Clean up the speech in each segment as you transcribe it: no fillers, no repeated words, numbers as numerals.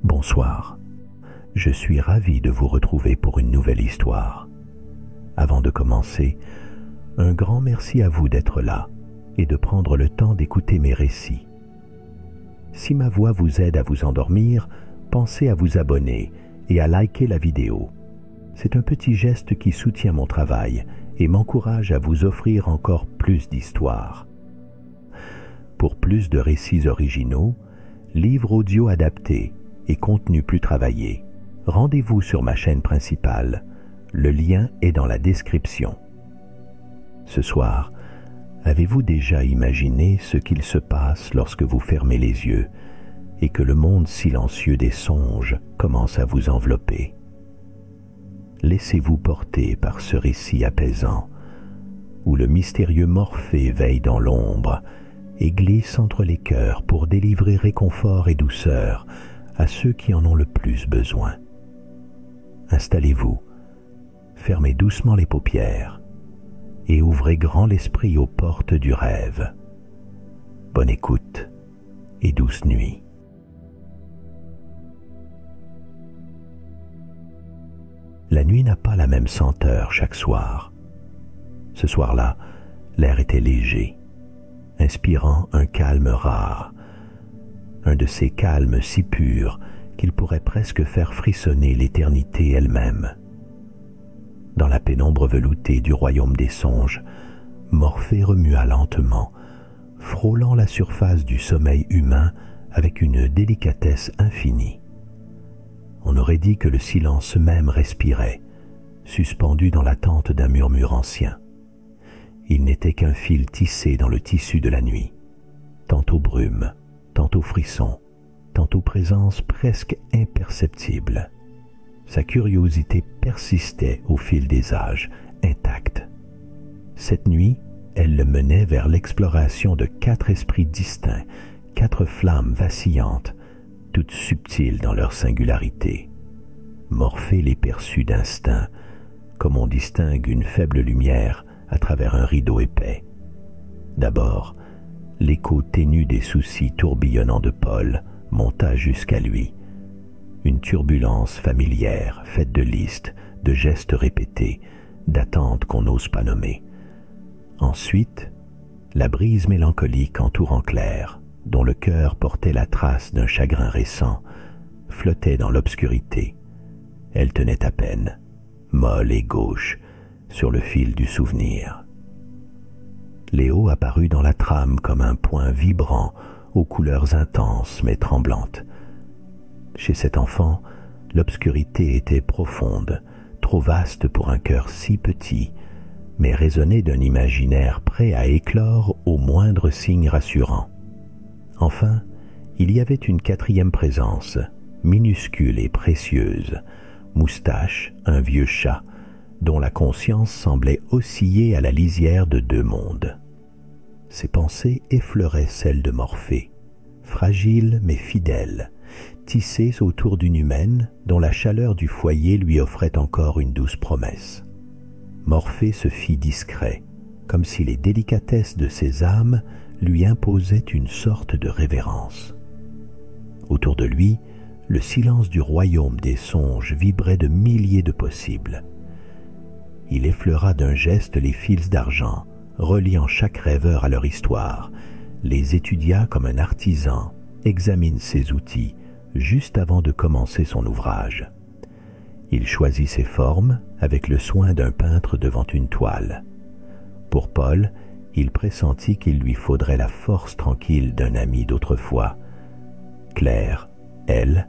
Bonsoir, je suis ravi de vous retrouver pour une nouvelle histoire. Avant de commencer, un grand merci à vous d'être là et de prendre le temps d'écouter mes récits. Si ma voix vous aide à vous endormir, pensez à vous abonner et à liker la vidéo. C'est un petit geste qui soutient mon travail et m'encourage à vous offrir encore plus d'histoires. Pour plus de récits originaux, livres audio adaptés et contenus plus travaillés, rendez-vous sur ma chaîne principale. Le lien est dans la description. Ce soir, avez-vous déjà imaginé ce qu'il se passe lorsque vous fermez les yeux et que le monde silencieux des songes commence à vous envelopper? Laissez-vous porter par ce récit apaisant où le mystérieux Morphée veille dans l'ombre et glisse entre les cœurs pour délivrer réconfort et douceur à ceux qui en ont le plus besoin. Installez-vous, fermez doucement les paupières et ouvrez grand l'esprit aux portes du rêve. Bonne écoute et douce nuit. La nuit n'a pas la même senteur chaque soir. Ce soir-là, l'air était léger, inspirant un calme rare, un de ces calmes si purs qu'il pourrait presque faire frissonner l'éternité elle-même. Dans la pénombre veloutée du royaume des songes, Morphée remua lentement, frôlant la surface du sommeil humain avec une délicatesse infinie. On aurait dit que le silence même respirait, suspendu dans l'attente d'un murmure ancien. Il n'était qu'un fil tissé dans le tissu de la nuit, tantôt brume, tantôt frisson, tantôt présence presque imperceptible. Sa curiosité persistait au fil des âges, intacte. Cette nuit, elle le menait vers l'exploration de 4 esprits distincts, 4 flammes vacillantes, toutes subtiles dans leur singularité. Morphée les perçut d'instinct, comme on distingue une faible lumière à travers un rideau épais. D'abord, l'écho ténu des soucis tourbillonnants de Paul monta jusqu'à lui. Une turbulence familière, faite de listes, de gestes répétés, d'attentes qu'on n'ose pas nommer. Ensuite, la brise mélancolique entourant Claire, dont le cœur portait la trace d'un chagrin récent, flottait dans l'obscurité. Elle tenait à peine, molle et gauche, sur le fil du souvenir. Léo apparut dans la trame comme un point vibrant aux couleurs intenses mais tremblantes. Chez cet enfant, l'obscurité était profonde, trop vaste pour un cœur si petit, mais résonnait d'un imaginaire prêt à éclore au moindre signe rassurant. Enfin, il y avait une 4e présence, minuscule et précieuse, Moustache, un vieux chat, dont la conscience semblait osciller à la lisière de 2 mondes. Ses pensées effleuraient celles de Morphée, fragile mais fidèle, tissées autour d'une humaine dont la chaleur du foyer lui offrait encore une douce promesse. Morphée se fit discret, comme si les délicatesses de ses âmes lui imposaient une sorte de révérence. Autour de lui, le silence du royaume des songes vibrait de milliers de possibles. Il effleura d'un geste les fils d'argent, reliant chaque rêveur à leur histoire, les étudia comme un artisan examine ses outils juste avant de commencer son ouvrage. Il choisit ses formes avec le soin d'un peintre devant une toile. Pour Paul, il pressentit qu'il lui faudrait la force tranquille d'un ami d'autrefois. Claire, elle,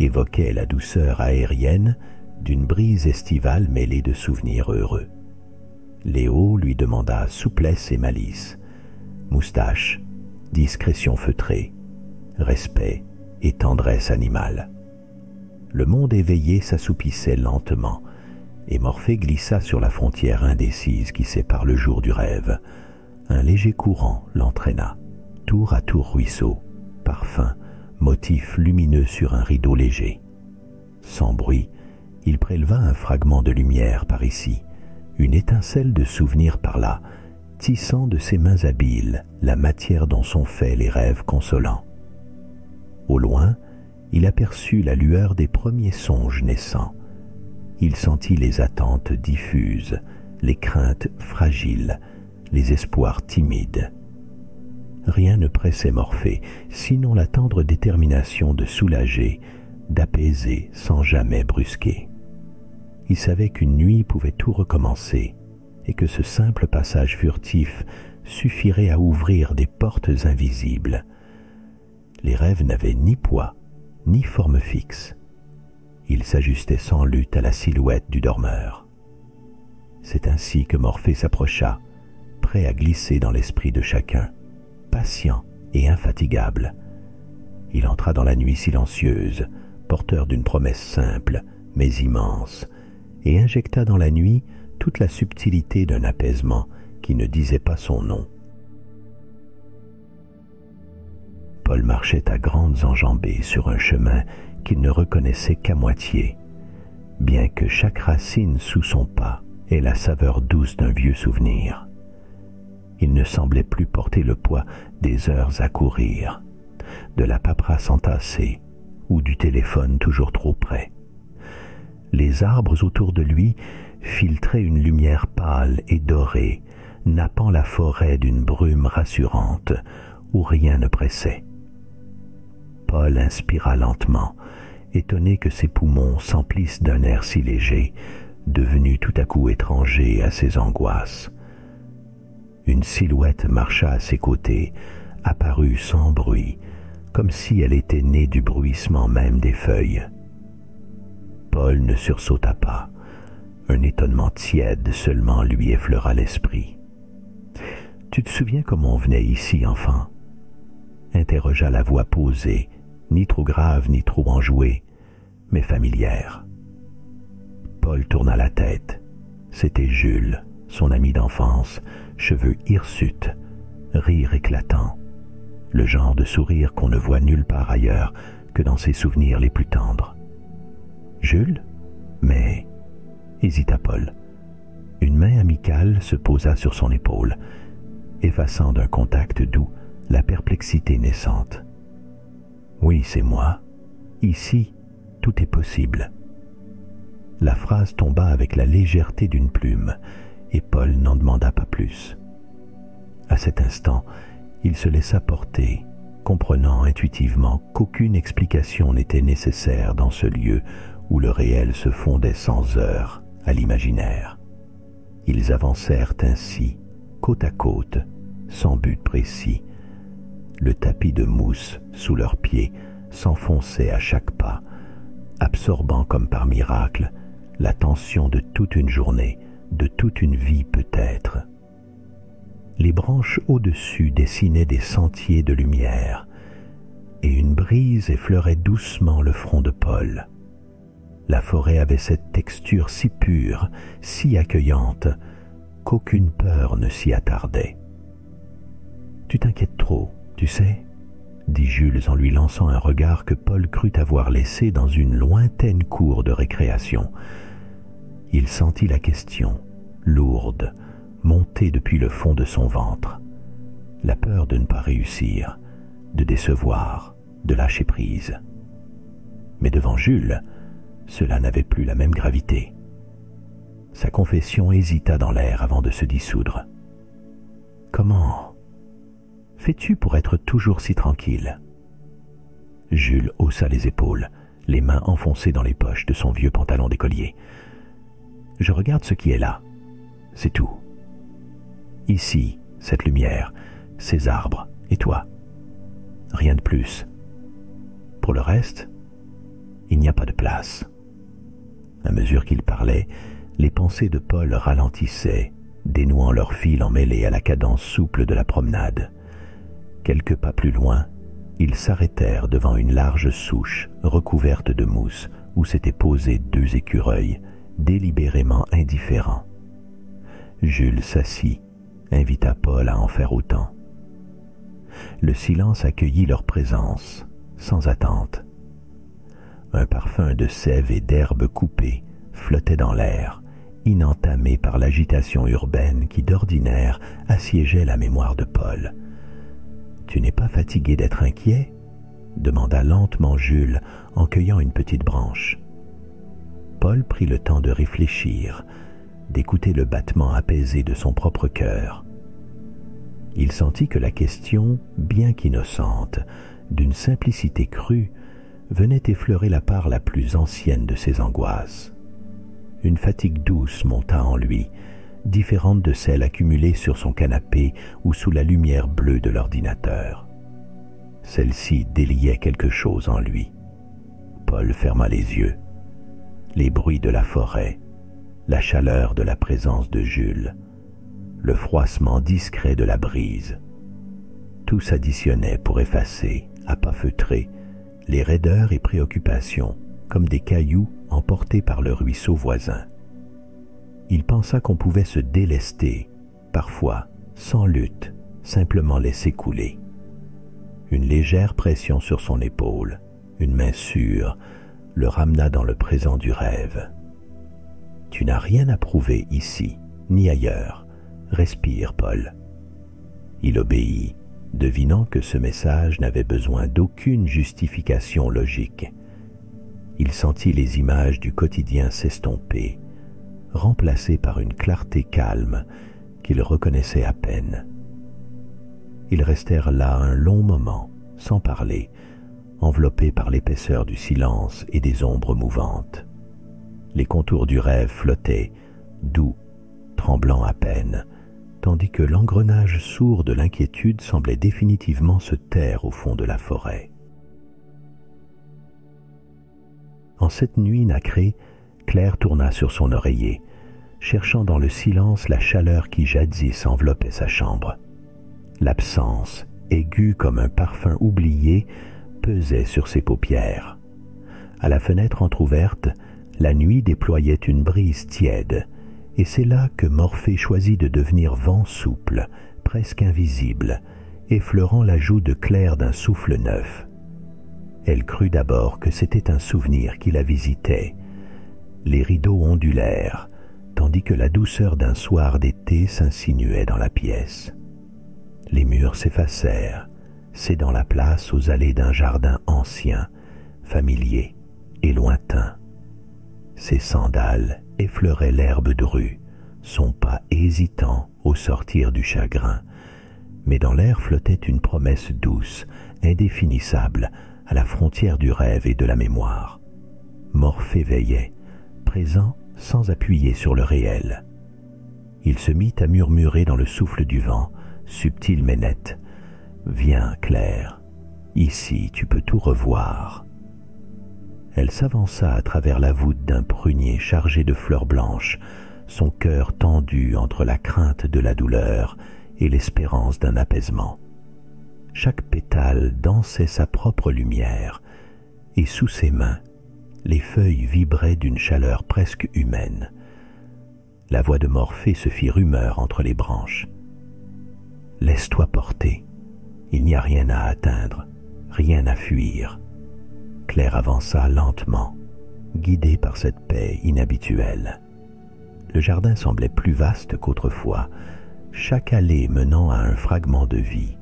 évoquait la douceur aérienne d'une brise estivale mêlée de souvenirs heureux. Léo lui demanda souplesse et malice, Moustache, discrétion feutrée, respect et tendresse animale. Le monde éveillé s'assoupissait lentement, et Morphée glissa sur la frontière indécise qui sépare le jour du rêve. Un léger courant l'entraîna, tour à tour ruisseau, parfum, motif lumineux sur un rideau léger. Sans bruit, il préleva un fragment de lumière par ici, une étincelle de souvenir par là, tissant de ses mains habiles la matière dont sont faits les rêves consolants. Au loin, il aperçut la lueur des premiers songes naissants. Il sentit les attentes diffuses, les craintes fragiles, les espoirs timides. Rien ne pressait Morphée, sinon la tendre détermination de soulager, d'apaiser sans jamais brusquer. Il savait qu'une nuit pouvait tout recommencer, et que ce simple passage furtif suffirait à ouvrir des portes invisibles. Les rêves n'avaient ni poids, ni forme fixe. Ils s'ajustaient sans lutte à la silhouette du dormeur. C'est ainsi que Morphée s'approcha, prêt à glisser dans l'esprit de chacun, patient et infatigable. Il entra dans la nuit silencieuse, porteur d'une promesse simple, mais immense, et injecta dans la nuit toute la subtilité d'un apaisement qui ne disait pas son nom. Paul marchait à grandes enjambées sur un chemin qu'il ne reconnaissait qu'à moitié, bien que chaque racine sous son pas ait la saveur douce d'un vieux souvenir. Il ne semblait plus porter le poids des heures à courir, de la paperasse entassée ou du téléphone toujours trop près. Les arbres autour de lui filtraient une lumière pâle et dorée, nappant la forêt d'une brume rassurante où rien ne pressait. Paul inspira lentement, étonné que ses poumons s'emplissent d'un air si léger, devenu tout à coup étranger à ses angoisses. Une silhouette marcha à ses côtés, apparut sans bruit, comme si elle était née du bruissement même des feuilles. Paul ne sursauta pas. Un étonnement tiède seulement lui effleura l'esprit. « Tu te souviens comment on venait ici, enfant ?» interrogea la voix posée, ni trop grave ni trop enjouée, mais familière. Paul tourna la tête. C'était Jules, son ami d'enfance, cheveux hirsutes, rire éclatant, le genre de sourire qu'on ne voit nulle part ailleurs que dans ses souvenirs les plus tendres. Jules ? Mais... hésita Paul. Une main amicale se posa sur son épaule, effaçant d'un contact doux la perplexité naissante. « Oui, c'est moi. Ici, tout est possible. » La phrase tomba avec la légèreté d'une plume, et Paul n'en demanda pas plus. À cet instant, il se laissa porter, comprenant intuitivement qu'aucune explication n'était nécessaire dans ce lieu où le réel se fondait sans heurts à l'imaginaire. Ils avancèrent ainsi, côte à côte, sans but précis. Le tapis de mousse sous leurs pieds s'enfonçait à chaque pas, absorbant comme par miracle la tension de toute une journée, de toute une vie peut-être. Les branches au-dessus dessinaient des sentiers de lumière, et une brise effleurait doucement le front de Paul. La forêt avait cette texture si pure, si accueillante, qu'aucune peur ne s'y attardait. « Tu t'inquiètes trop, tu sais ?» dit Jules en lui lançant un regard que Paul crut avoir laissé dans une lointaine cour de récréation. Il sentit la question, lourde, monter depuis le fond de son ventre. La peur de ne pas réussir, de décevoir, de lâcher prise. Mais devant Jules, cela n'avait plus la même gravité. Sa confession hésita dans l'air avant de se dissoudre. « Comment fais-tu pour être toujours si tranquille ?» Jules haussa les épaules, les mains enfoncées dans les poches de son vieux pantalon d'écolier. « Je regarde ce qui est là, c'est tout. Ici, cette lumière, ces arbres, et toi. Rien de plus. Pour le reste, il n'y a pas de place. » À mesure qu'il parlait, les pensées de Paul ralentissaient, dénouant leur fil emmêlé à la cadence souple de la promenade. Quelques pas plus loin, ils s'arrêtèrent devant une large souche recouverte de mousse où s'étaient posés 2 écureuils, délibérément indifférents. Jules s'assit, invita Paul à en faire autant. Le silence accueillit leur présence, sans attente. Un parfum de sève et d'herbes coupées flottait dans l'air, inentamé par l'agitation urbaine qui d'ordinaire assiégeait la mémoire de Paul. « Tu n'es pas fatigué d'être inquiet ?» demanda lentement Jules en cueillant une petite branche. Paul prit le temps de réfléchir, d'écouter le battement apaisé de son propre cœur. Il sentit que la question, bien qu'innocente, d'une simplicité crue, venait effleurer la part la plus ancienne de ses angoisses. Une fatigue douce monta en lui, différente de celle accumulée sur son canapé ou sous la lumière bleue de l'ordinateur. Celle-ci déliait quelque chose en lui. Paul ferma les yeux. Les bruits de la forêt, la chaleur de la présence de Jules, le froissement discret de la brise, tout s'additionnait pour effacer, à pas feutrés, les raideurs et préoccupations, comme des cailloux emportés par le ruisseau voisin. Il pensa qu'on pouvait se délester, parfois, sans lutte, simplement laisser couler. Une légère pression sur son épaule, une main sûre, le ramena dans le présent du rêve. « Tu n'as rien à prouver ici, ni ailleurs. Respire, Paul. » Il obéit, devinant que ce message n'avait besoin d'aucune justification logique. Il sentit les images du quotidien s'estomper, remplacées par une clarté calme qu'il reconnaissait à peine. Ils restèrent là un long moment, sans parler, enveloppés par l'épaisseur du silence et des ombres mouvantes. Les contours du rêve flottaient, doux, tremblant à peine, tandis que l'engrenage sourd de l'inquiétude semblait définitivement se taire au fond de la forêt. En cette nuit nacrée, Claire tourna sur son oreiller, cherchant dans le silence la chaleur qui jadis enveloppait sa chambre. L'absence, aiguë comme un parfum oublié, pesait sur ses paupières. À la fenêtre entr'ouverte, la nuit déployait une brise tiède, et c'est là que Morphée choisit de devenir vent souple, presque invisible, effleurant la joue de Claire d'un souffle neuf. Elle crut d'abord que c'était un souvenir qui la visitait. Les rideaux ondulèrent, tandis que la douceur d'un soir d'été s'insinuait dans la pièce. Les murs s'effacèrent, cédant la place aux allées d'un jardin ancien, familier et lointain. Ses sandales effleuraient l'herbe drue, son pas hésitant au sortir du chagrin, mais dans l'air flottait une promesse douce, indéfinissable, à la frontière du rêve et de la mémoire. Morphée veillait, présent sans appuyer sur le réel. Il se mit à murmurer dans le souffle du vent, subtil mais net. « Viens, Claire, ici tu peux tout revoir. » Elle s'avança à travers la voûte d'un prunier chargé de fleurs blanches, son cœur tendu entre la crainte de la douleur et l'espérance d'un apaisement. Chaque pétale dansait sa propre lumière, et sous ses mains, les feuilles vibraient d'une chaleur presque humaine. La voix de Morphée se fit rumeur entre les branches. « Laisse-toi porter, il n'y a rien à atteindre, rien à fuir. » Claire avança lentement, guidée par cette paix inhabituelle. Le jardin semblait plus vaste qu'autrefois, chaque allée menant à un fragment de vie.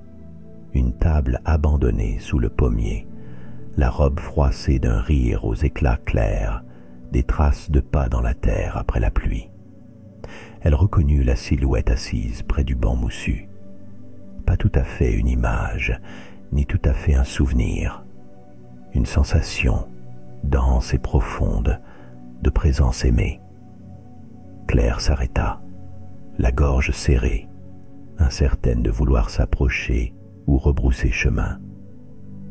Une table abandonnée sous le pommier, la robe froissée d'un rire aux éclats clairs, des traces de pas dans la terre après la pluie. Elle reconnut la silhouette assise près du banc moussu. Pas tout à fait une image, ni tout à fait un souvenir. Une sensation, dense et profonde, de présence aimée. Claire s'arrêta, la gorge serrée, incertaine de vouloir s'approcher ou rebrousser chemin.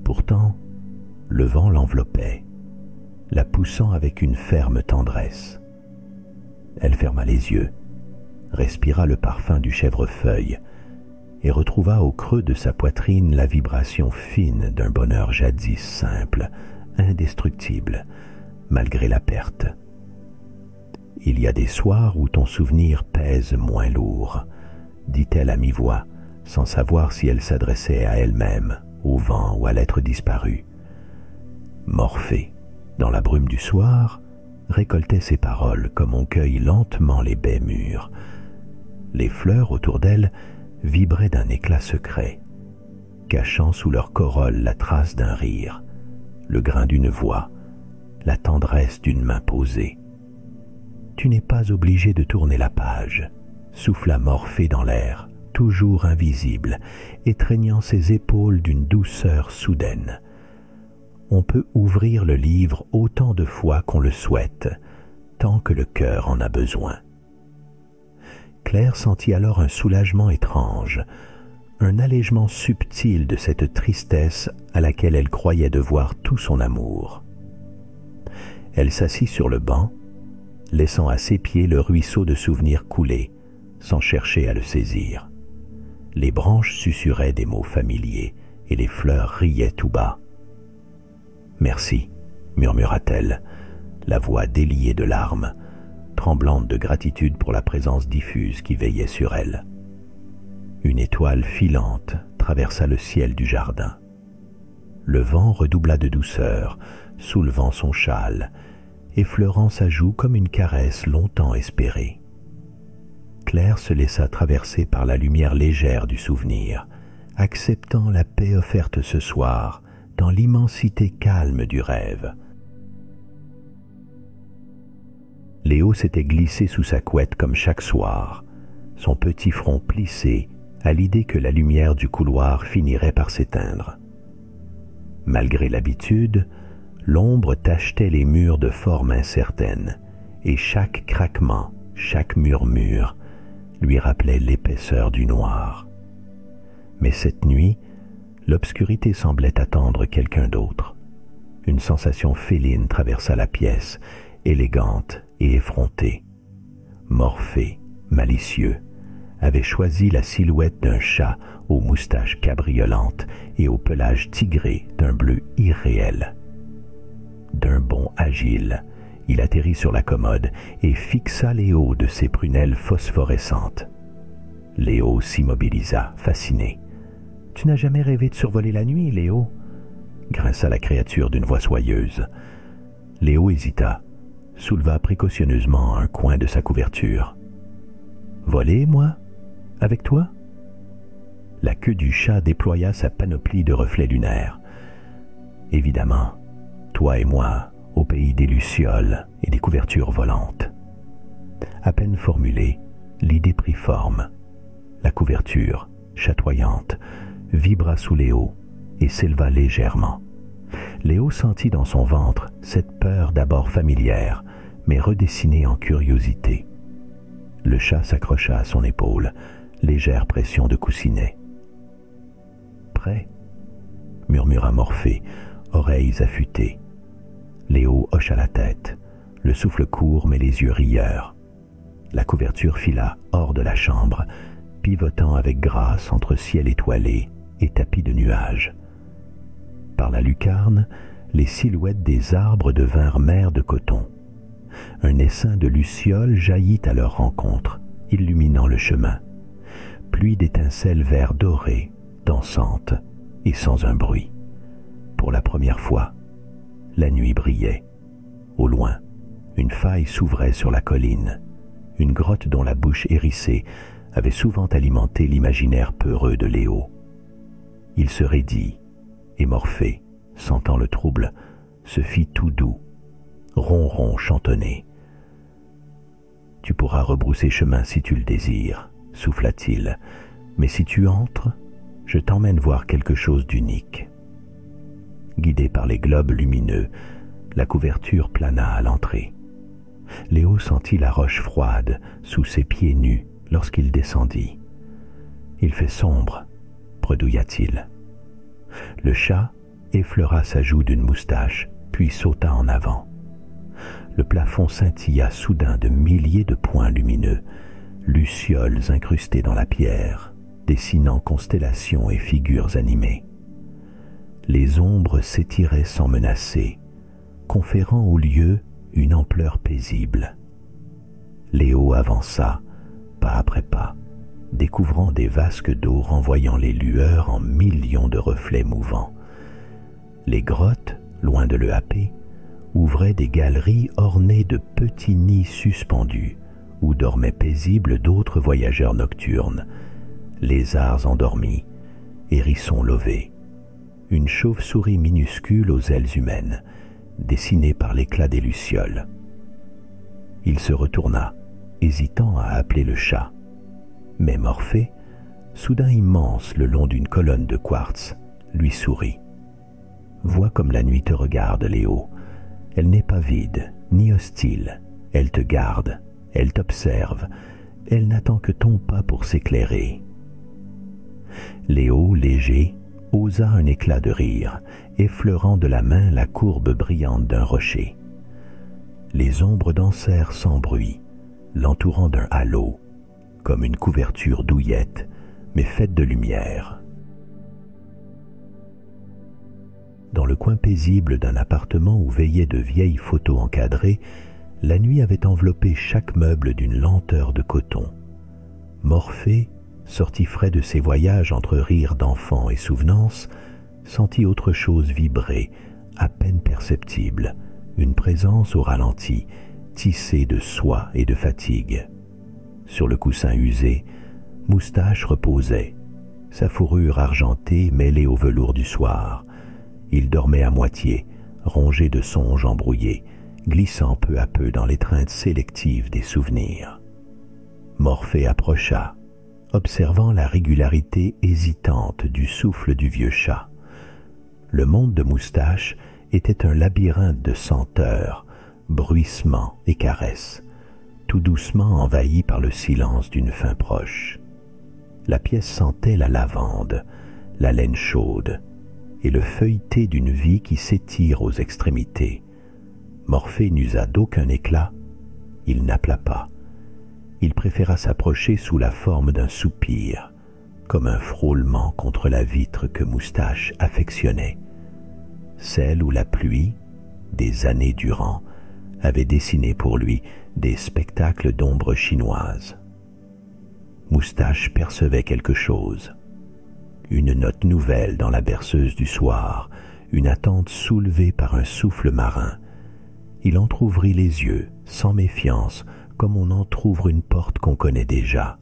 Pourtant, le vent l'enveloppait, la poussant avec une ferme tendresse. Elle ferma les yeux, respira le parfum du chèvrefeuille et retrouva au creux de sa poitrine la vibration fine d'un bonheur jadis simple, indestructible, malgré la perte. Il y a des soirs où ton souvenir pèse moins lourd, dit-elle à mi-voix, sans savoir si elle s'adressait à elle-même, au vent ou à l'être disparu. Morphée, dans la brume du soir, récoltait ses paroles comme on cueille lentement les baies mûres. Les fleurs autour d'elle vibraient d'un éclat secret. cachant sous leur corolle la trace d'un rire, le grain d'une voix, la tendresse d'une main posée. Tu n'es pas obligé de tourner la page, souffla Morphée dans l'air, toujours invisible, étreignant ses épaules d'une douceur soudaine. On peut ouvrir le livre autant de fois qu'on le souhaite, tant que le cœur en a besoin. Claire sentit alors un soulagement étrange, un allègement subtil de cette tristesse à laquelle elle croyait devoir tout son amour. Elle s'assit sur le banc, laissant à ses pieds le ruisseau de souvenirs couler, sans chercher à le saisir. Les branches susurraient des mots familiers et les fleurs riaient tout bas. « Merci » murmura-t-elle, la voix déliée de larmes, tremblante de gratitude pour la présence diffuse qui veillait sur elle. Une étoile filante traversa le ciel du jardin. Le vent redoubla de douceur, soulevant son châle, effleurant sa joue comme une caresse longtemps espérée. Claire se laissa traverser par la lumière légère du souvenir, acceptant la paix offerte ce soir dans l'immensité calme du rêve. Léo s'était glissé sous sa couette comme chaque soir, son petit front plissé à l'idée que la lumière du couloir finirait par s'éteindre. Malgré l'habitude, l'ombre tachetait les murs de forme incertaine, et chaque craquement, chaque murmure, lui rappelait l'épaisseur du noir. Mais cette nuit, l'obscurité semblait attendre quelqu'un d'autre. Une sensation féline traversa la pièce, élégante et effrontée. Morphée, malicieux, avait choisi la silhouette d'un chat aux moustaches cabriolantes et au pelage tigré d'un bleu irréel. D'un bond agile, il atterrit sur la commode et fixa Léo de ses prunelles phosphorescentes. Léo s'immobilisa, fasciné. « Tu n'as jamais rêvé de survoler la nuit, Léo ?» grinça la créature d'une voix soyeuse. Léo hésita, souleva précautionneusement un coin de sa couverture. « Voler, moi? Avec toi ?» La queue du chat déploya sa panoplie de reflets lunaires. « Évidemment, toi et moi, au pays des lucioles et des couvertures volantes. » À peine formulée, l'idée prit forme. La couverture, chatoyante, vibra sous Léo et s'éleva légèrement. Léo sentit dans son ventre cette peur d'abord familière, mais redessinée en curiosité. Le chat s'accrocha à son épaule, légère pression de coussinet. « Prêt ?» murmura Morphée, oreilles affûtées. Léo hocha la tête, le souffle court mais les yeux rieurs. La couverture fila hors de la chambre, pivotant avec grâce entre ciel étoilé et tapis de nuages. Par la lucarne, les silhouettes des arbres devinrent mers de coton. Un essaim de lucioles jaillit à leur rencontre, illuminant le chemin. Pluie d'étincelles vert doré, dansantes et sans un bruit. Pour la première fois, la nuit brillait. Au loin, une faille s'ouvrait sur la colline, une grotte dont la bouche hérissée avait souvent alimenté l'imaginaire peureux de Léo. Il se raidit, et Morphée, sentant le trouble, se fit tout doux, ronron chantonné. « Tu pourras rebrousser chemin si tu le désires, » souffla-t-il, « mais si tu entres, je t'emmène voir quelque chose d'unique. » Guidé par les globes lumineux, la couverture plana à l'entrée. Léo sentit la roche froide sous ses pieds nus lorsqu'il descendit. « Il fait sombre, » bredouilla-t-il. Le chat effleura sa joue d'une moustache, puis sauta en avant. Le plafond scintilla soudain de milliers de points lumineux, lucioles incrustées dans la pierre, dessinant constellations et figures animées. Les ombres s'étiraient sans menacer, conférant au lieu une ampleur paisible. Léo avança, pas après pas, découvrant des vasques d'eau renvoyant les lueurs en millions de reflets mouvants. Les grottes, loin de le happer, ouvraient des galeries ornées de petits nids suspendus, où dormaient paisibles d'autres voyageurs nocturnes, lézards endormis, hérisson lové, une chauve-souris minuscule aux ailes humaines, dessinée par l'éclat des lucioles. Il se retourna, hésitant à appeler le chat. Mais Morphée, soudain immense le long d'une colonne de quartz, lui sourit. « Vois comme la nuit te regarde, Léo. Elle n'est pas vide, ni hostile. Elle te garde, elle t'observe, elle n'attend que ton pas pour s'éclairer. » Léo, léger, osa un éclat de rire, effleurant de la main la courbe brillante d'un rocher. Les ombres dansèrent sans bruit, l'entourant d'un halo, comme une couverture douillette, mais faite de lumière. Dans le coin paisible d'un appartement où veillaient de vieilles photos encadrées, la nuit avait enveloppé chaque meuble d'une lenteur de coton. Morphée, sorti frais de ses voyages entre rires d'enfants et souvenances, sentit autre chose vibrer, à peine perceptible, une présence au ralenti, tissée de soie et de fatigue. Sur le coussin usé, Moustache reposait, sa fourrure argentée mêlée au velours du soir. Il dormait à moitié, rongé de songes embrouillés, glissant peu à peu dans l'étreinte sélective des souvenirs. Morphée approcha, observant la régularité hésitante du souffle du vieux chat. Le monde de Moustache était un labyrinthe de senteurs, bruissements et caresses, tout doucement envahi par le silence d'une fin proche. La pièce sentait la lavande, la laine chaude et le feuilleté d'une vie qui s'étire aux extrémités. Morphée n'usa d'aucun éclat, il n'appela pas. Il préféra s'approcher sous la forme d'un soupir, comme un frôlement contre la vitre que Moustache affectionnait, celle où la pluie, des années durant, avait dessiné pour lui des spectacles d'ombres chinoises. Moustache percevait quelque chose, une note nouvelle dans la berceuse du soir, une attente soulevée par un souffle marin. Il entr'ouvrit les yeux, sans méfiance, comme on entr'ouvre une porte qu'on connaît déjà.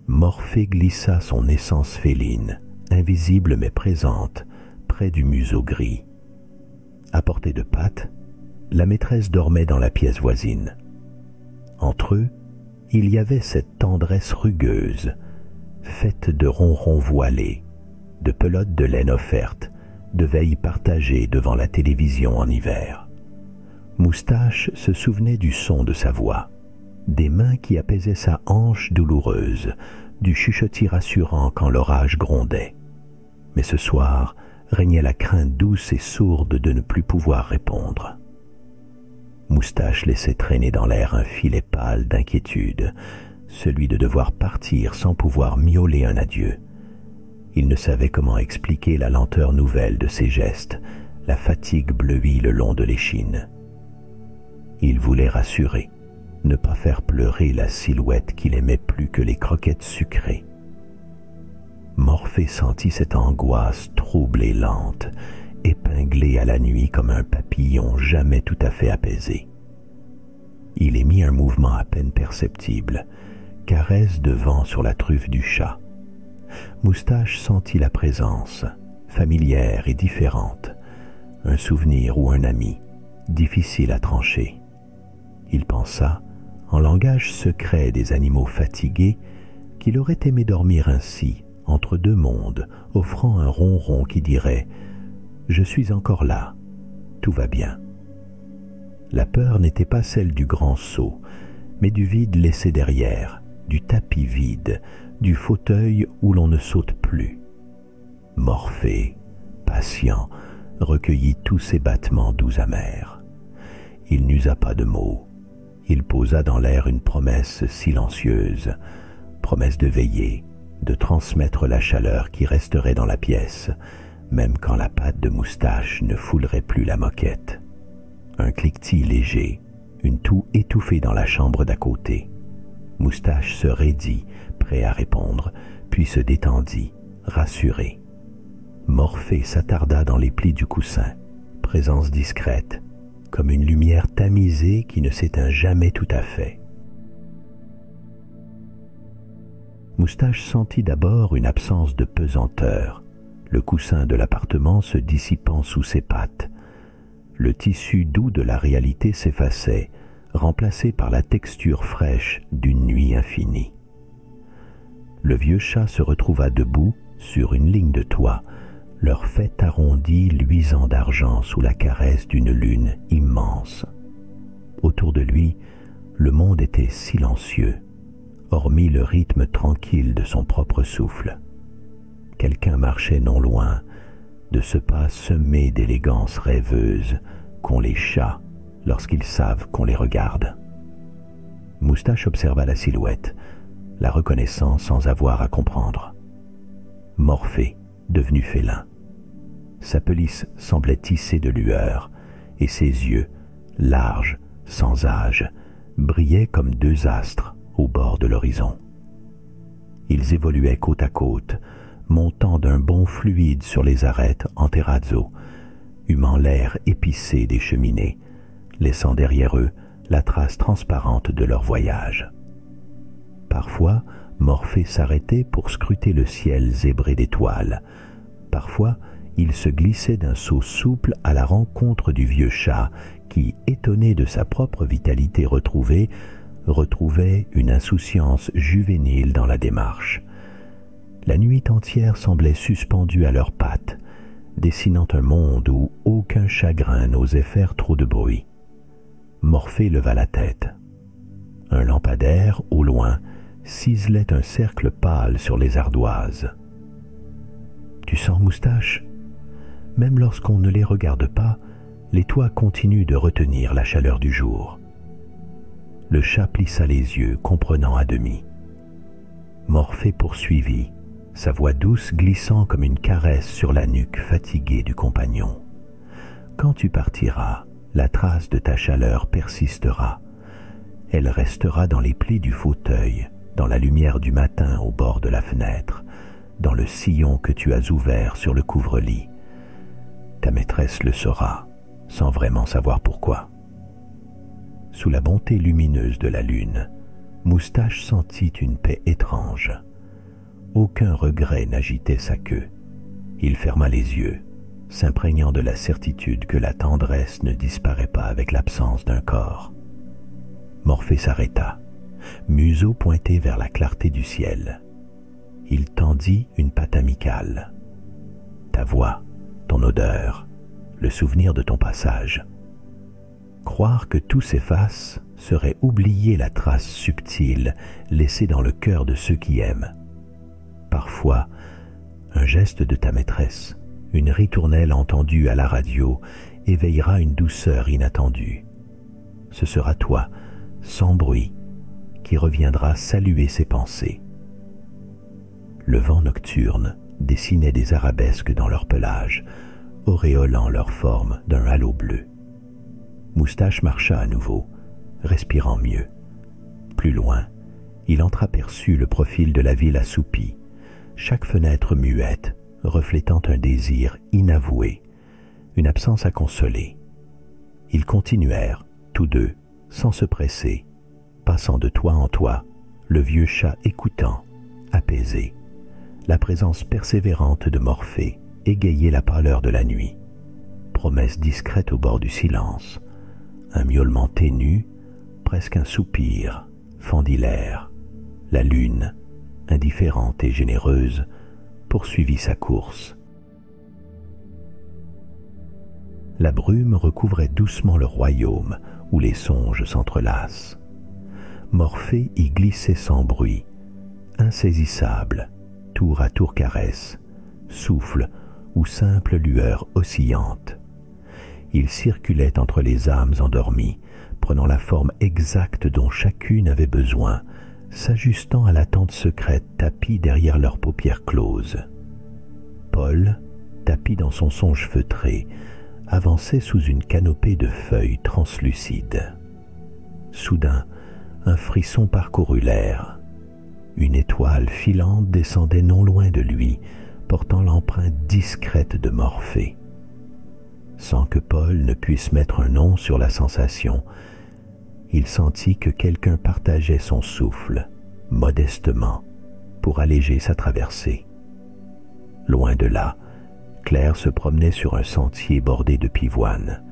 Morphée glissa son essence féline, invisible mais présente, près du museau gris. À portée de patte, la maîtresse dormait dans la pièce voisine. Entre eux, il y avait cette tendresse rugueuse, faite de ronrons voilés, de pelotes de laine offertes, de veilles partagées devant la télévision en hiver. Moustache se souvenait du son de sa voix, des mains qui apaisaient sa hanche douloureuse, du chuchotis rassurant quand l'orage grondait. Mais ce soir régnait la crainte douce et sourde de ne plus pouvoir répondre. Moustache laissait traîner dans l'air un filet pâle d'inquiétude, celui de devoir partir sans pouvoir miauler un adieu. Il ne savait comment expliquer la lenteur nouvelle de ses gestes, la fatigue bleuie le long de l'échine. Il voulait rassurer, ne pas faire pleurer la silhouette qu'il aimait plus que les croquettes sucrées. Morphée sentit cette angoisse trouble et lente, épinglée à la nuit comme un papillon jamais tout à fait apaisé. Il émit un mouvement à peine perceptible, caresse de vent sur la truffe du chat. Moustache sentit la présence, familière et différente, un souvenir ou un ami, difficile à trancher. Il pensa, en langage secret des animaux fatigués, qu'il aurait aimé dormir ainsi, entre deux mondes, offrant un ronron qui dirait « Je suis encore là, tout va bien ». La peur n'était pas celle du grand saut, mais du vide laissé derrière, du tapis vide, du fauteuil où l'on ne saute plus. Morphée, patient, recueillit tous ses battements doux amers. Il n'usa pas de mots. Il posa dans l'air une promesse silencieuse, promesse de veiller, de transmettre la chaleur qui resterait dans la pièce, même quand la patte de Moustache ne foulerait plus la moquette. Un cliquetis léger, une toux étouffée dans la chambre d'à côté. Moustache se raidit, prêt à répondre, puis se détendit, rassuré. Morphée s'attarda dans les plis du coussin, présence discrète, comme une lumière tamisée qui ne s'éteint jamais tout à fait. Moustache sentit d'abord une absence de pesanteur, le coussin de l'appartement se dissipant sous ses pattes. Le tissu doux de la réalité s'effaçait, remplacé par la texture fraîche d'une nuit infinie. Le vieux chat se retrouva debout sur une ligne de toit, leur faîte arrondie luisant d'argent sous la caresse d'une lune immense. Autour de lui, le monde était silencieux, hormis le rythme tranquille de son propre souffle. Quelqu'un marchait non loin, de ce pas semé d'élégance rêveuse qu'ont les chats lorsqu'ils savent qu'on les regarde. Moustache observa la silhouette, la reconnaissant sans avoir à comprendre. Morphée, devenu félin. Sa pelisse semblait tissée de lueur, et ses yeux, larges, sans âge, brillaient comme deux astres au bord de l'horizon. Ils évoluaient côte à côte, montant d'un bond fluide sur les arêtes en terrazzo, humant l'air épicé des cheminées, laissant derrière eux la trace transparente de leur voyage. Parfois, Morphée s'arrêtait pour scruter le ciel zébré d'étoiles. Parfois, il se glissait d'un saut souple à la rencontre du vieux chat qui, étonné de sa propre vitalité retrouvée, retrouvait une insouciance juvénile dans la démarche. La nuit entière semblait suspendue à leurs pattes, dessinant un monde où aucun chagrin n'osait faire trop de bruit. Morphée leva la tête. Un lampadaire, au loin, ciselait un cercle pâle sur les ardoises. « Tu sens, Moustache ? Même lorsqu'on ne les regarde pas, les toits continuent de retenir la chaleur du jour. » Le chat plissa les yeux, comprenant à demi. Morphée poursuivit, sa voix douce glissant comme une caresse sur la nuque fatiguée du compagnon. « Quand tu partiras, la trace de ta chaleur persistera. Elle restera dans les plis du fauteuil, dans la lumière du matin au bord de la fenêtre, dans le sillon que tu as ouvert sur le couvre-lit. Ta maîtresse le saura, sans vraiment savoir pourquoi. » Sous la bonté lumineuse de la lune, Moustache sentit une paix étrange. Aucun regret n'agitait sa queue. Il ferma les yeux, s'imprégnant de la certitude que la tendresse ne disparaît pas avec l'absence d'un corps. Morphée s'arrêta, museau pointé vers la clarté du ciel. Il tendit une patte amicale. « Ta voix, ton odeur, le souvenir de ton passage. » Croire que tout s'efface serait oublier la trace subtile laissée dans le cœur de ceux qui aiment. Parfois, un geste de ta maîtresse, une ritournelle entendue à la radio, éveillera une douceur inattendue. Ce sera toi, sans bruit, qui reviendra saluer ses pensées. Le vent nocturne dessinait des arabesques dans leur pelage, auréolant leur forme d'un halo bleu. Moustache marcha à nouveau, respirant mieux. Plus loin, il entreaperçut le profil de la ville assoupie, chaque fenêtre muette, reflétant un désir inavoué, une absence à consoler. Ils continuèrent, tous deux, sans se presser, passant de toit en toit, le vieux chat écoutant, apaisé. La présence persévérante de Morphée égayait la pâleur de la nuit. Promesse discrète au bord du silence. Un miaulement ténu, presque un soupir, fendit l'air. La lune, indifférente et généreuse, poursuivit sa course. La brume recouvrait doucement le royaume où les songes s'entrelacent. Morphée y glissait sans bruit, insaisissable, tour à tour caresse, souffle ou simple lueur oscillante. Il circulait entre les âmes endormies, prenant la forme exacte dont chacune avait besoin, s'ajustant à l'attente secrète tapie derrière leurs paupières closes. Paul, tapi dans son songe feutré, avançait sous une canopée de feuilles translucides. Soudain, un frisson parcourut l'air. Une étoile filante descendait non loin de lui, portant l'empreinte discrète de Morphée. Sans que Paul ne puisse mettre un nom sur la sensation, il sentit que quelqu'un partageait son souffle, modestement, pour alléger sa traversée. Loin de là, Claire se promenait sur un sentier bordé de pivoines.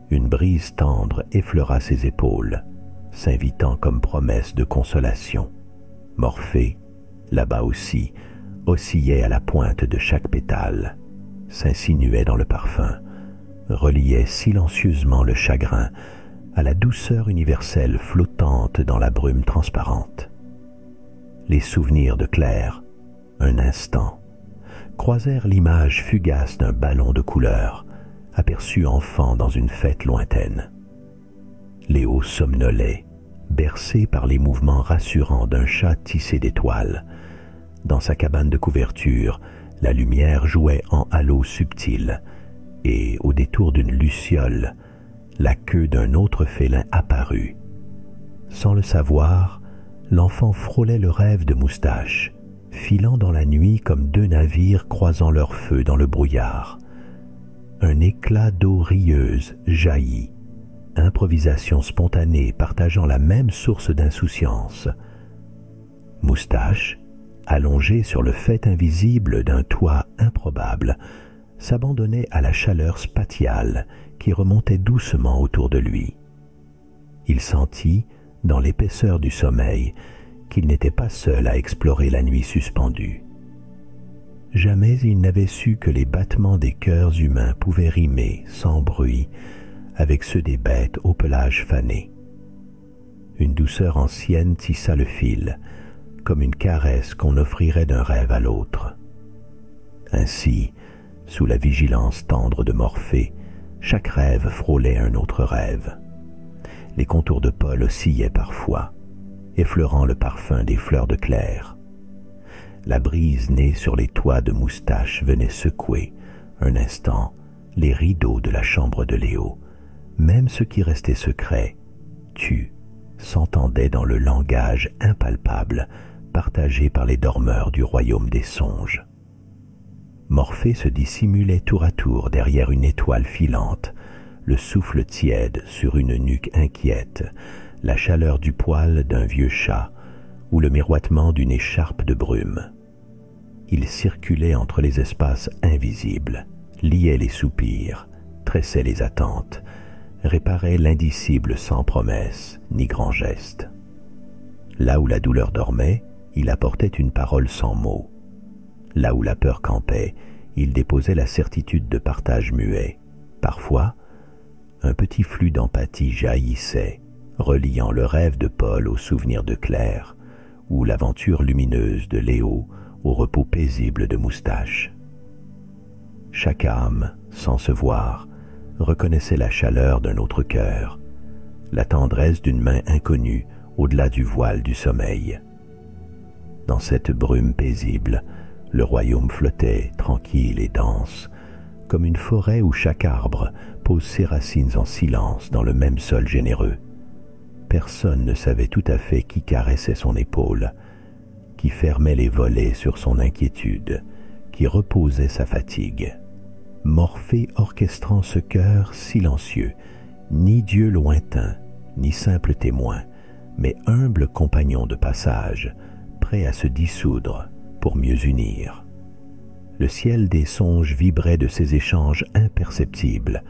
Une brise tendre effleura ses épaules, s'invitant comme promesse de consolation. Morphée, là-bas aussi, oscillait à la pointe de chaque pétale, s'insinuait dans le parfum, reliait silencieusement le chagrin à la douceur universelle flottante dans la brume transparente. Les souvenirs de Claire, un instant, croisèrent l'image fugace d'un ballon de couleur, aperçu enfant dans une fête lointaine. Léo somnolait, bercé par les mouvements rassurants d'un chat tissé d'étoiles. Dans sa cabane de couverture, la lumière jouait en halo subtil, et, au détour d'une luciole, la queue d'un autre félin apparut. Sans le savoir, l'enfant frôlait le rêve de Moustache, filant dans la nuit comme deux navires croisant leur feu dans le brouillard. Un éclat d'eau rieuse jaillit, improvisation spontanée partageant la même source d'insouciance. Moustache, allongé sur le faîte invisible d'un toit improbable, s'abandonnait à la chaleur spatiale qui remontait doucement autour de lui. Il sentit, dans l'épaisseur du sommeil, qu'il n'était pas seul à explorer la nuit suspendue. Jamais il n'avait su que les battements des cœurs humains pouvaient rimer, sans bruit, avec ceux des bêtes au pelage fané. Une douceur ancienne tissa le fil, comme une caresse qu'on offrirait d'un rêve à l'autre. Ainsi, sous la vigilance tendre de Morphée, chaque rêve frôlait un autre rêve. Les contours de Paul oscillaient parfois, effleurant le parfum des fleurs de Claire. La brise née sur les toits de Moustache venait secouer, un instant, les rideaux de la chambre de Léo. Même ce qui restait secret, s'entendait dans le langage impalpable partagé par les dormeurs du royaume des songes. Morphée se dissimulait tour à tour derrière une étoile filante, le souffle tiède sur une nuque inquiète, la chaleur du poil d'un vieux chat ou le miroitement d'une écharpe de brume. Il circulait entre les espaces invisibles, liait les soupirs, tressait les attentes, réparait l'indicible sans promesse ni grand geste. Là où la douleur dormait, il apportait une parole sans mots. Là où la peur campait, il déposait la certitude de partage muet. Parfois, un petit flux d'empathie jaillissait, reliant le rêve de Paul au souvenir de Claire, ou l'aventure lumineuse de Léo au repos paisible de Moustache. Chaque âme, sans se voir, reconnaissait la chaleur d'un autre cœur, la tendresse d'une main inconnue au-delà du voile du sommeil. Dans cette brume paisible, le royaume flottait, tranquille et dense, comme une forêt où chaque arbre pose ses racines en silence dans le même sol généreux. Personne ne savait tout à fait qui caressait son épaule, qui fermait les volets sur son inquiétude, qui reposait sa fatigue. Morphée orchestrant ce cœur silencieux, ni Dieu lointain, ni simple témoin, mais humble compagnon de passage, prêt à se dissoudre pour mieux unir. Le ciel des songes vibrait de ces échanges imperceptibles,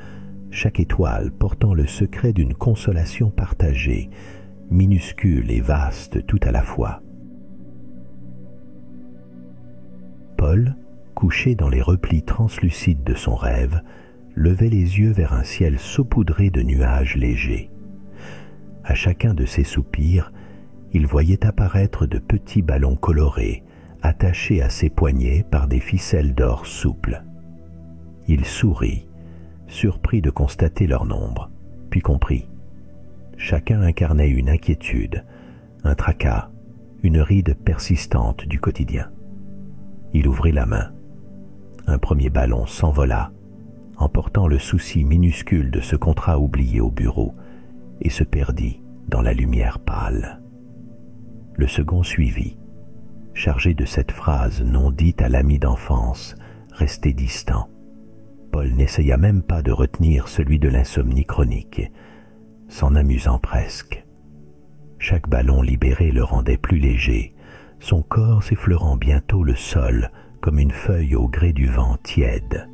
chaque étoile portant le secret d'une consolation partagée, minuscule et vaste tout à la fois. Paul, couché dans les replis translucides de son rêve, levait les yeux vers un ciel saupoudré de nuages légers. À chacun de ses soupirs, il voyait apparaître de petits ballons colorés, attachés à ses poignets par des ficelles d'or souples. Il sourit, surpris de constater leur nombre, puis comprit. Chacun incarnait une inquiétude, un tracas, une ride persistante du quotidien. Il ouvrit la main. Un premier ballon s'envola, emportant le souci minuscule de ce contrat oublié au bureau, et se perdit dans la lumière pâle. Le second suivit, chargé de cette phrase non dite à l'ami d'enfance, resté distant. Paul n'essaya même pas de retenir celui de l'insomnie chronique, s'en amusant presque. Chaque ballon libéré le rendait plus léger, son corps s'effleurant bientôt le sol comme une feuille au gré du vent tiède.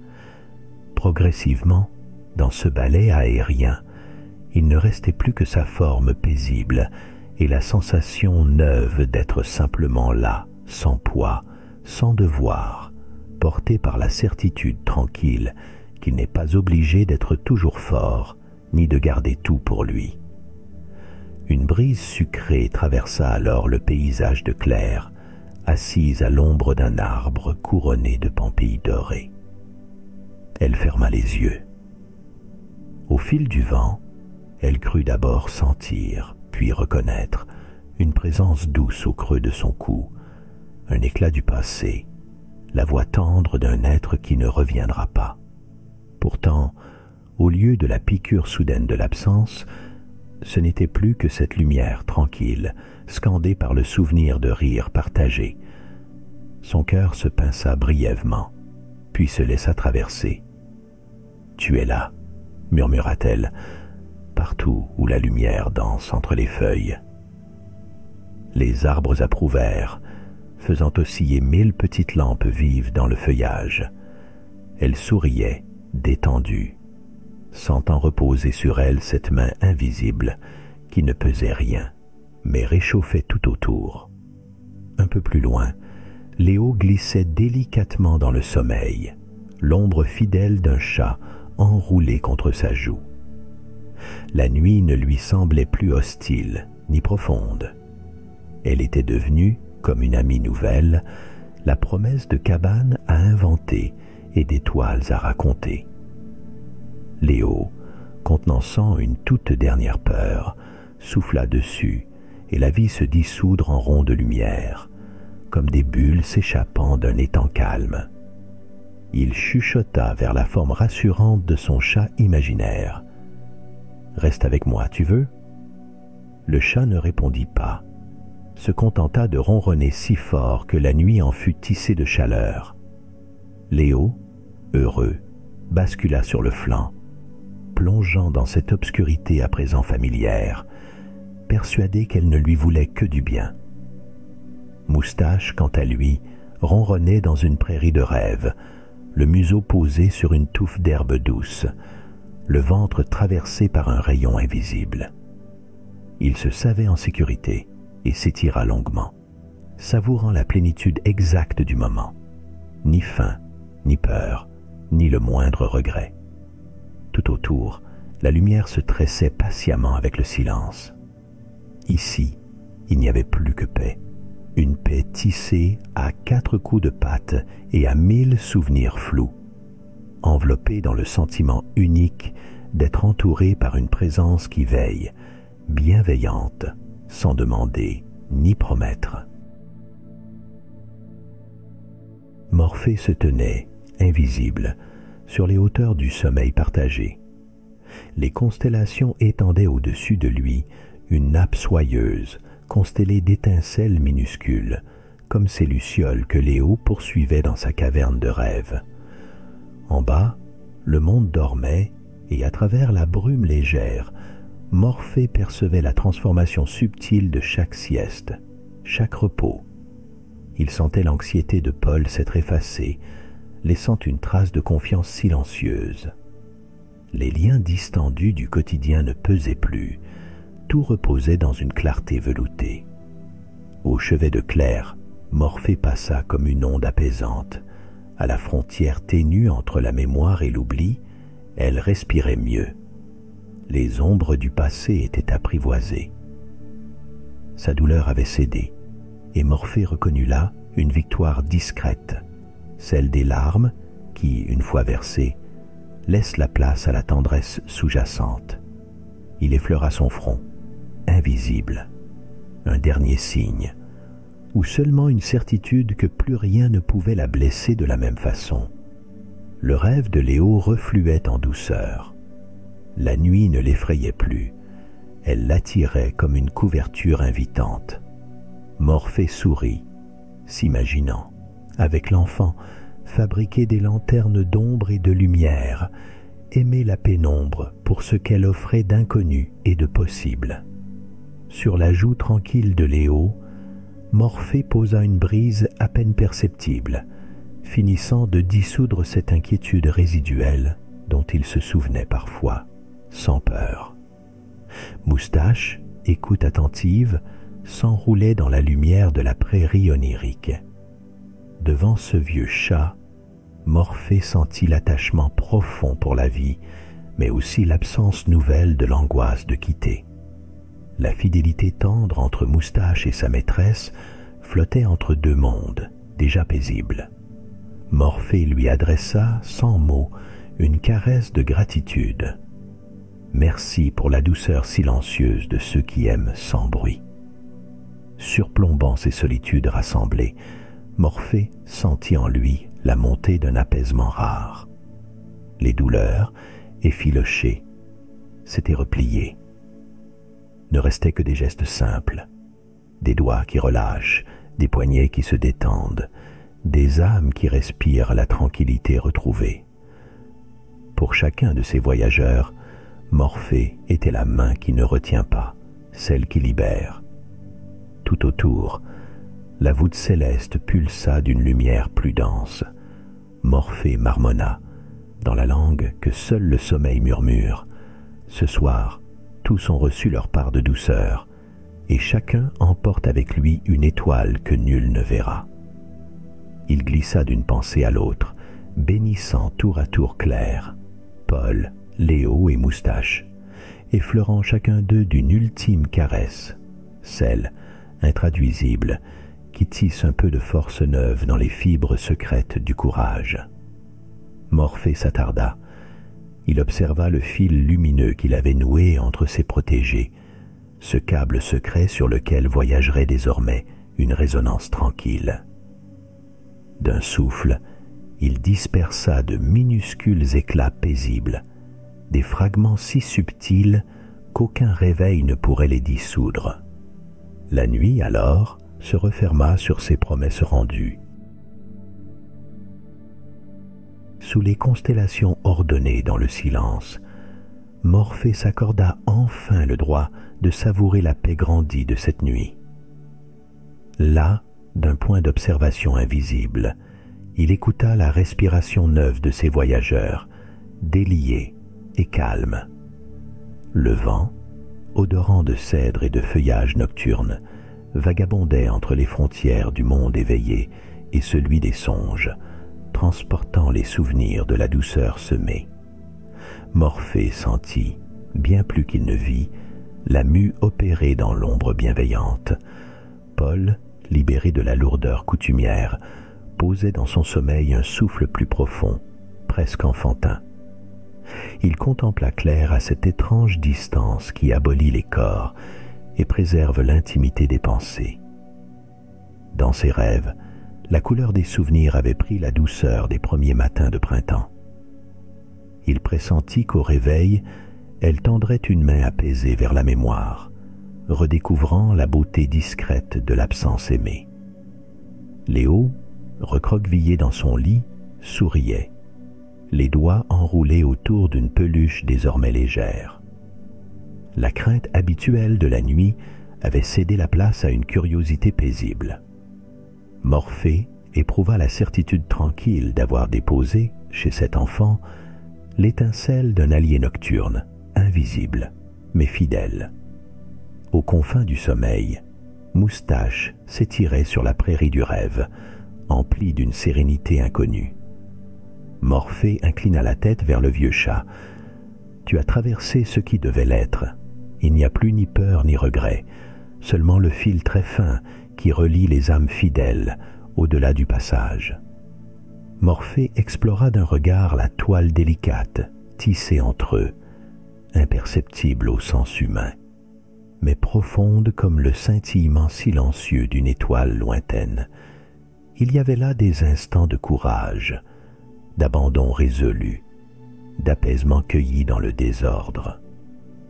progressivement, dans ce ballet aérien, il ne restait plus que sa forme paisible et la sensation neuve d'être simplement là, sans poids, sans devoir, porté par la certitude tranquille qu'il n'est pas obligé d'être toujours fort, ni de garder tout pour lui. Une brise sucrée traversa alors le paysage de Claire, assise à l'ombre d'un arbre couronné de pampilles dorées. Elle ferma les yeux. Au fil du vent, elle crut d'abord sentir, puis reconnaître une présence douce au creux de son cou, un éclat du passé, la voix tendre d'un être qui ne reviendra pas. Pourtant, au lieu de la piqûre soudaine de l'absence, ce n'était plus que cette lumière tranquille, scandée par le souvenir de rires partagés. Son cœur se pinça brièvement, puis se laissa traverser. « Tu es là », murmura-t-elle, partout où la lumière danse entre les feuilles. Les arbres approuvèrent, faisant osciller 1000 petites lampes vives dans le feuillage. Elle souriait, détendue, sentant reposer sur elle cette main invisible qui ne pesait rien, mais réchauffait tout autour. Un peu plus loin, Léo glissait délicatement dans le sommeil, l'ombre fidèle d'un chat enroulé contre sa joue. La nuit ne lui semblait plus hostile ni profonde. Elle était devenue, comme une amie nouvelle, la promesse de cabanes à inventer et d'étoiles à raconter. Léo, contenant une toute dernière peur, souffla dessus et la vit se dissoudre en ronds de lumière, comme des bulles s'échappant d'un étang calme. Il chuchota vers la forme rassurante de son chat imaginaire. « Reste avec moi, tu veux ?» Le chat ne répondit pas, se contenta de ronronner si fort que la nuit en fut tissée de chaleur. Léo, heureux, bascula sur le flanc, plongeant dans cette obscurité à présent familière, persuadé qu'elle ne lui voulait que du bien. Moustache, quant à lui, ronronnait dans une prairie de rêve, le museau posé sur une touffe d'herbe douce, le ventre traversé par un rayon invisible. Il se savait en sécurité et s'étira longuement, savourant la plénitude exacte du moment. Ni faim, ni peur, ni le moindre regret. Tout autour, la lumière se tressait patiemment avec le silence. Ici, il n'y avait plus que paix. Une paix tissée à 4 coups de patte et à 1000 souvenirs flous, enveloppée dans le sentiment unique d'être entouré par une présence qui veille, bienveillante, sans demander ni promettre. Morphée se tenait, invisible, sur les hauteurs du sommeil partagé. Les constellations étendaient au-dessus de lui une nappe soyeuse, constellée d'étincelles minuscules, comme ces lucioles que Léo poursuivait dans sa caverne de rêve. En bas, le monde dormait, et à travers la brume légère, Morphée percevait la transformation subtile de chaque sieste, chaque repos. Il sentait l'anxiété de Paul s'être effacée, laissant une trace de confiance silencieuse. Les liens distendus du quotidien ne pesaient plus, tout reposait dans une clarté veloutée. Au chevet de Claire, Morphée passa comme une onde apaisante. À la frontière ténue entre la mémoire et l'oubli, elle respirait mieux. Les ombres du passé étaient apprivoisées. Sa douleur avait cédé, et Morphée reconnut là une victoire discrète, celle des larmes qui, une fois versées, laissent la place à la tendresse sous-jacente. Il effleura son front, invisible, un dernier signe, ou seulement une certitude que plus rien ne pouvait la blesser de la même façon. Le rêve de Léo refluait en douceur. La nuit ne l'effrayait plus, elle l'attirait comme une couverture invitante. Morphée sourit, s'imaginant, avec l'enfant, fabriquer des lanternes d'ombre et de lumière, aimer la pénombre pour ce qu'elle offrait d'inconnu et de possible. Sur la joue tranquille de Léo, Morphée posa une brise à peine perceptible, finissant de dissoudre cette inquiétude résiduelle dont il se souvenait parfois, sans peur. Moustache, écoute attentive, s'enroulait dans la lumière de la prairie onirique. Devant ce vieux chat, Morphée sentit l'attachement profond pour la vie, mais aussi l'absence nouvelle de l'angoisse de quitter. La fidélité tendre entre Moustache et sa maîtresse flottait entre deux mondes, déjà paisibles. Morphée lui adressa, sans mots, une caresse de gratitude. Merci pour la douceur silencieuse de ceux qui aiment sans bruit. Surplombant ces solitudes rassemblées, Morphée sentit en lui la montée d'un apaisement rare. Les douleurs, effilochées, s'étaient repliées. Ne restaient que des gestes simples, des doigts qui relâchent, des poignets qui se détendent, des âmes qui respirent la tranquillité retrouvée. Pour chacun de ces voyageurs, Morphée était la main qui ne retient pas, celle qui libère. Tout autour, la voûte céleste pulsa d'une lumière plus dense. Morphée marmonna, dans la langue que seul le sommeil murmure. Ce soir, tous ont reçu leur part de douceur, et chacun emporte avec lui une étoile que nul ne verra. Il glissa d'une pensée à l'autre, bénissant tour à tour Claire, Paul, Léo et Moustache, effleurant chacun d'eux d'une ultime caresse, celle, intraduisible, qui tisse un peu de force neuve dans les fibres secrètes du courage. Morphée s'attarda. Il observa le fil lumineux qu'il avait noué entre ses protégés, ce câble secret sur lequel voyagerait désormais une résonance tranquille. D'un souffle, il dispersa de minuscules éclats paisibles, des fragments si subtils qu'aucun réveil ne pourrait les dissoudre. La nuit, alors, se referma sur ses promesses rendues. Sous les constellations ordonnées dans le silence, Morphée s'accorda enfin le droit de savourer la paix grandie de cette nuit. Là, d'un point d'observation invisible, il écouta la respiration neuve de ses voyageurs, déliés et calmes. Le vent, odorant de cèdre et de feuillage nocturne, vagabondait entre les frontières du monde éveillé et celui des songes, transportant les souvenirs de la douceur semée. Morphée sentit, bien plus qu'il ne vit, la mue opérer dans l'ombre bienveillante. Paul, libéré de la lourdeur coutumière, posait dans son sommeil un souffle plus profond, presque enfantin. Il contempla Claire à cette étrange distance qui abolit les corps et préserve l'intimité des pensées. Dans ses rêves, la couleur des souvenirs avait pris la douceur des premiers matins de printemps. Il pressentit qu'au réveil, elle tendrait une main apaisée vers la mémoire, redécouvrant la beauté discrète de l'absence aimée. Léo, recroquevillé dans son lit, souriait, les doigts enroulés autour d'une peluche désormais légère. La crainte habituelle de la nuit avait cédé la place à une curiosité paisible. Morphée éprouva la certitude tranquille d'avoir déposé, chez cet enfant, l'étincelle d'un allié nocturne, invisible, mais fidèle. Aux confins du sommeil, Moustache s'étirait sur la prairie du rêve, emplie d'une sérénité inconnue. Morphée inclina la tête vers le vieux chat. « Tu as traversé ce qui devait l'être. Il n'y a plus ni peur ni regret, seulement le fil très fin qui relie les âmes fidèles au-delà du passage. » Morphée explora d'un regard la toile délicate, tissée entre eux, imperceptible au sens humain, mais profonde comme le scintillement silencieux d'une étoile lointaine. Il y avait là des instants de courage, d'abandon résolu, d'apaisement cueilli dans le désordre.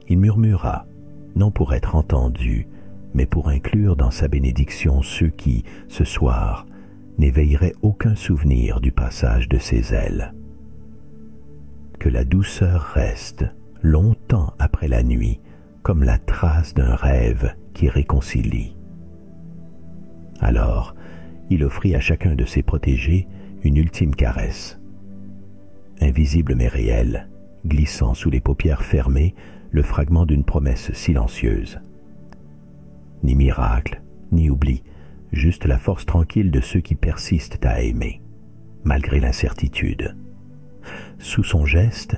Il murmura, non pour être entendu, mais pour inclure dans sa bénédiction ceux qui, ce soir, n'éveilleraient aucun souvenir du passage de ses ailes. Que la douceur reste, longtemps après la nuit, comme la trace d'un rêve qui réconcilie. Alors, il offrit à chacun de ses protégés une ultime caresse. Invisible mais réelle, glissant sous les paupières fermées le fragment d'une promesse silencieuse. Ni miracle, ni oubli, juste la force tranquille de ceux qui persistent à aimer, malgré l'incertitude. Sous son geste,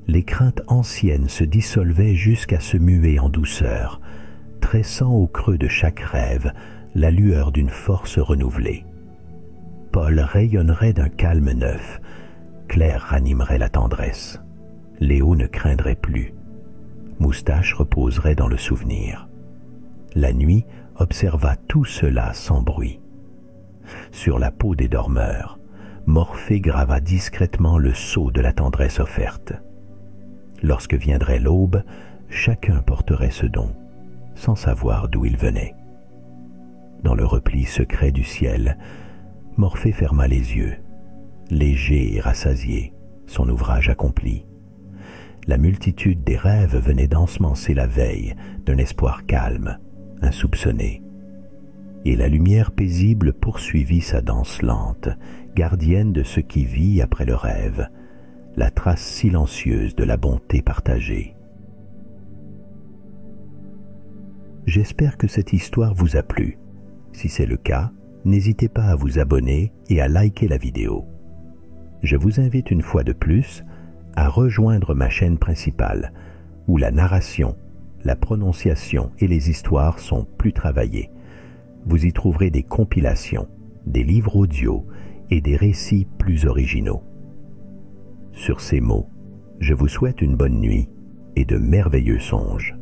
les craintes anciennes se dissolvaient jusqu'à se muer en douceur, tressant au creux de chaque rêve la lueur d'une force renouvelée. Paul rayonnerait d'un calme neuf, Claire ranimerait la tendresse, Léo ne craindrait plus, Moustache reposerait dans le souvenir. La nuit observa tout cela sans bruit. Sur la peau des dormeurs, Morphée grava discrètement le sceau de la tendresse offerte. Lorsque viendrait l'aube, chacun porterait ce don, sans savoir d'où il venait. Dans le repli secret du ciel, Morphée ferma les yeux, léger et rassasié, son ouvrage accompli. La multitude des rêves venait d'ensemencer la veille d'un espoir calme, insoupçonné. Et la lumière paisible poursuivit sa danse lente, gardienne de ce qui vit après le rêve, la trace silencieuse de la bonté partagée. J'espère que cette histoire vous a plu. Si c'est le cas, n'hésitez pas à vous abonner et à liker la vidéo. Je vous invite une fois de plus à rejoindre ma chaîne principale, où la narration, la prononciation et les histoires sont plus travaillées. Vous y trouverez des compilations, des livres audio et des récits plus originaux. Sur ces mots, je vous souhaite une bonne nuit et de merveilleux songes.